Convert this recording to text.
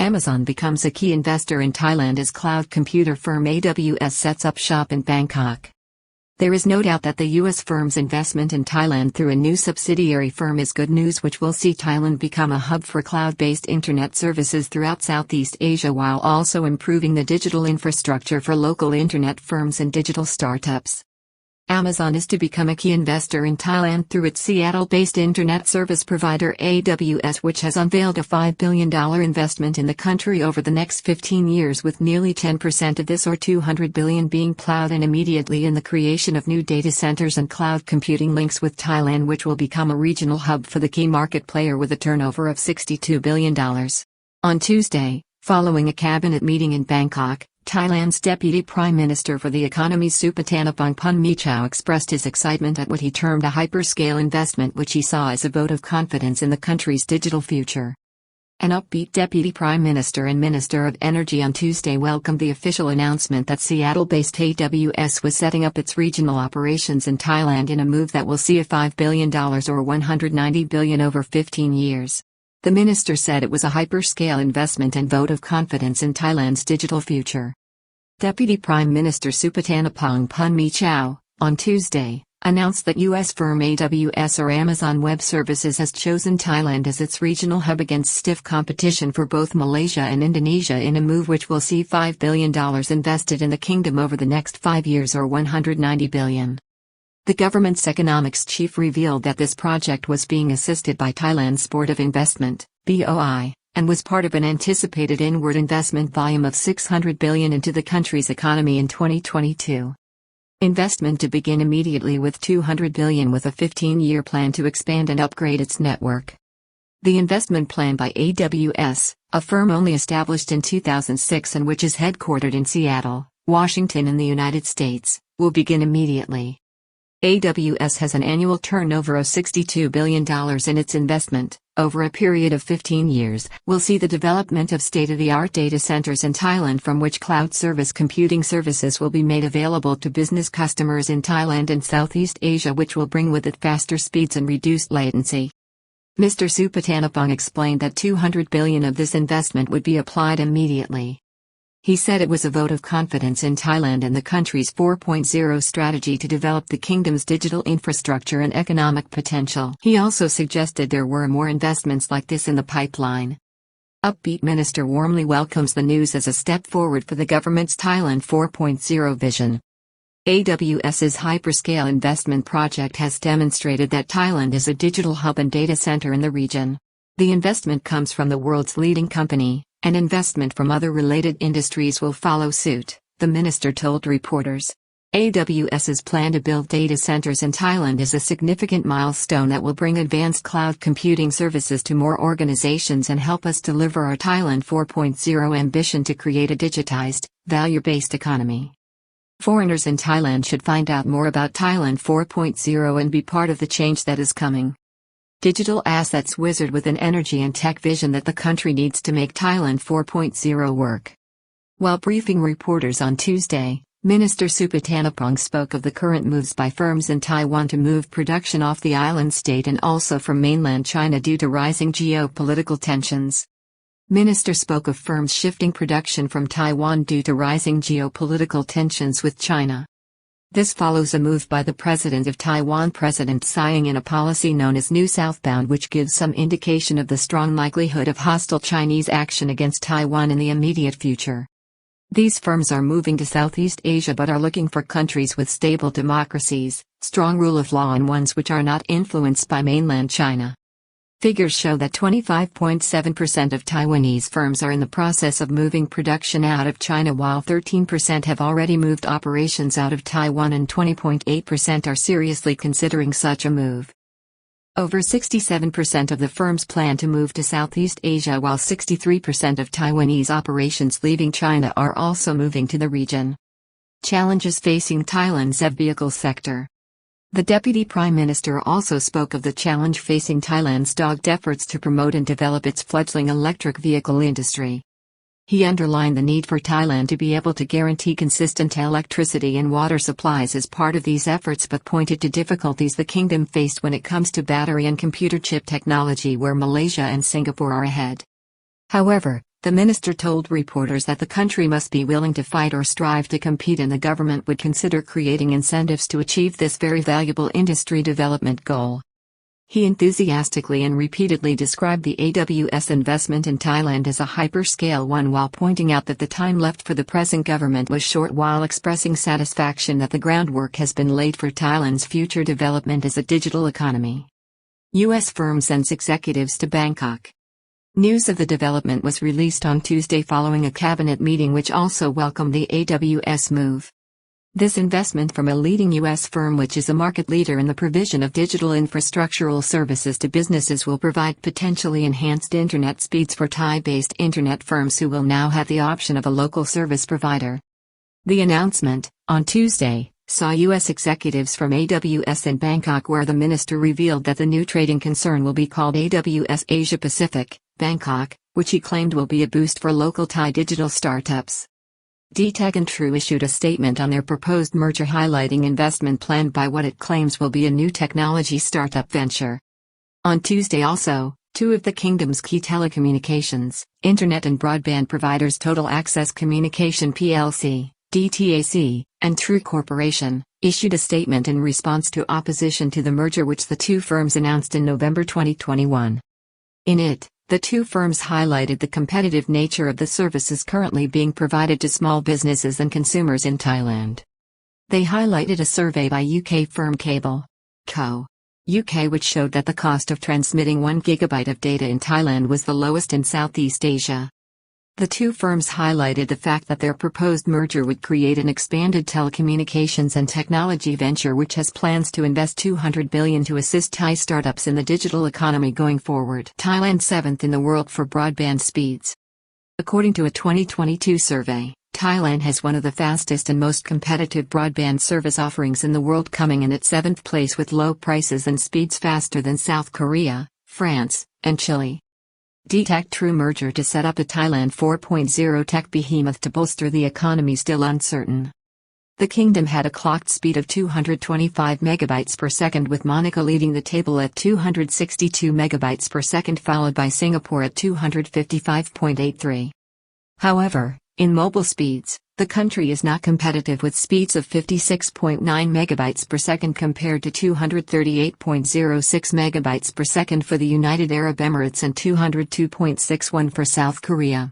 Amazon becomes a key investor in Thailand as cloud computer firm AWS sets up shop in Bangkok. There is no doubt that the U.S. firm's investment in Thailand through a new subsidiary firm is good news, which will see Thailand become a hub for cloud-based internet services throughout Southeast Asia while also improving the digital infrastructure for local internet firms and digital startups. Amazon is to become a key investor in Thailand through its Seattle-based internet service provider AWS, which has unveiled a $5 billion investment in the country over the next 15 years, with nearly 10% of this, or $200 billion, being plowed in immediately in the creation of new data centers and cloud computing links with Thailand, which will become a regional hub for the key market player with a turnover of $62 billion. On Tuesday, following a cabinet meeting in Bangkok, Thailand's Deputy Prime Minister for the Economy Supathanapong Punmeechau expressed his excitement at what he termed a hyperscale investment, which he saw as a vote of confidence in the country's digital future. An upbeat Deputy Prime Minister and Minister of Energy on Tuesday welcomed the official announcement that Seattle-based AWS was setting up its regional operations in Thailand in a move that will see a $5 billion or $190 billion over 15 years. The minister said it was a hyperscale investment and vote of confidence in Thailand's digital future. Deputy Prime Minister Supathanapong Punmeechau, on Tuesday, announced that U.S. firm AWS, or Amazon Web Services, has chosen Thailand as its regional hub against stiff competition for both Malaysia and Indonesia in a move which will see $5 billion invested in the kingdom over the next 5 years, or $190 billion. The government's economics chief revealed that this project was being assisted by Thailand's Board of Investment, BOI, and was part of an anticipated inward investment volume of $600 billion into the country's economy in 2022. Investment to begin immediately with $200 billion, with a 15-year plan to expand and upgrade its network. The investment plan by AWS, a firm only established in 2006 and which is headquartered in Seattle, Washington in the United States, will begin immediately. AWS has an annual turnover of $62 billion, in its investment, over a period of 15 years, will see the development of state-of-the-art data centers in Thailand, from which cloud service computing services will be made available to business customers in Thailand and Southeast Asia, which will bring with it faster speeds and reduced latency. Mr. Supathanapong explained that $200 billion of this investment would be applied immediately. He said it was a vote of confidence in Thailand and the country's 4.0 strategy to develop the kingdom's digital infrastructure and economic potential. He also suggested there were more investments like this in the pipeline. Upbeat Minister warmly welcomes the news as a step forward for the government's Thailand 4.0 vision. AWS's hyperscale investment project has demonstrated that Thailand is a digital hub and data center in the region. The investment comes from the world's leading company, and investment from other related industries will follow suit, the minister told reporters. AWS's plan to build data centers in Thailand is a significant milestone that will bring advanced cloud computing services to more organizations and help us deliver our Thailand 4.0 ambition to create a digitized, value-based economy. Foreigners in Thailand should find out more about Thailand 4.0 and be part of the change that is coming. Digital assets wizard with an energy and tech vision that the country needs to make Thailand 4.0 work. While briefing reporters on Tuesday, Minister Supathanapong spoke of the current moves by firms in Taiwan to move production off the island state and also from mainland China due to rising geopolitical tensions. Minister spoke of firms shifting production from Taiwan due to rising geopolitical tensions with China. This follows a move by the President of Taiwan, President Tsai Ing-wen, in a policy known as New Southbound, which gives some indication of the strong likelihood of hostile Chinese action against Taiwan in the immediate future. These firms are moving to Southeast Asia but are looking for countries with stable democracies, strong rule of law, and ones which are not influenced by mainland China. Figures show that 25.7% of Taiwanese firms are in the process of moving production out of China, while 13% have already moved operations out of Taiwan and 20.8% are seriously considering such a move. Over 67% of the firms plan to move to Southeast Asia, while 63% of Taiwanese operations leaving China are also moving to the region. Challenges facing Thailand's EV vehicle sector. The Deputy Prime Minister also spoke of the challenge facing Thailand's dogged efforts to promote and develop its fledgling electric vehicle industry. He underlined the need for Thailand to be able to guarantee consistent electricity and water supplies as part of these efforts, but pointed to difficulties the kingdom faced when it comes to battery and computer chip technology, where Malaysia and Singapore are ahead. However, The minister told reporters that the country must be willing to fight or strive to compete, and the government would consider creating incentives to achieve this very valuable industry development goal. He enthusiastically and repeatedly described the AWS investment in Thailand as a hyperscale one, while pointing out that the time left for the present government was short, while expressing satisfaction that the groundwork has been laid for Thailand's future development as a digital economy. U.S. firm sends executives to Bangkok. News of the development was released on Tuesday following a cabinet meeting which also welcomed the AWS move. This investment from a leading U.S. firm, which is a market leader in the provision of digital infrastructural services to businesses, will provide potentially enhanced internet speeds for Thai-based internet firms who will now have the option of a local service provider. The announcement, on Tuesday, saw U.S. executives from AWS in Bangkok, where the minister revealed that the new trading concern will be called AWS Asia Pacific, Bangkok, which he claimed will be a boost for local Thai digital startups. DTech and True issued a statement on their proposed merger, highlighting investment planned by what it claims will be a new technology startup venture. On Tuesday also, two of the kingdom's key telecommunications, internet and broadband providers, Total Access Communication plc, DTAC, and True Corporation, issued a statement in response to opposition to the merger which the two firms announced in November 2021. In it, the two firms highlighted the competitive nature of the services currently being provided to small businesses and consumers in Thailand. They highlighted a survey by UK firm Cable Co. UK, which showed that the cost of transmitting 1 GB of data in Thailand was the lowest in Southeast Asia. The two firms highlighted the fact that their proposed merger would create an expanded telecommunications and technology venture which has plans to invest $200 billion to assist Thai startups in the digital economy going forward. Thailand 7th in the world for broadband speeds. According to a 2022 survey, Thailand has one of the fastest and most competitive broadband service offerings in the world, coming in at 7th place with low prices and speeds faster than South Korea, France, and Chile. DTech True merger to set up a Thailand 4.0 tech behemoth to bolster the economy still uncertain. The kingdom had a clocked speed of 225 megabytes per second, with Monaco leading the table at 262 megabytes per second, followed by Singapore at 255.83. However, in mobile speeds, the country is not competitive, with speeds of 56.9 megabytes per second compared to 238.06 megabytes per second for the United Arab Emirates and 202.61 for South Korea.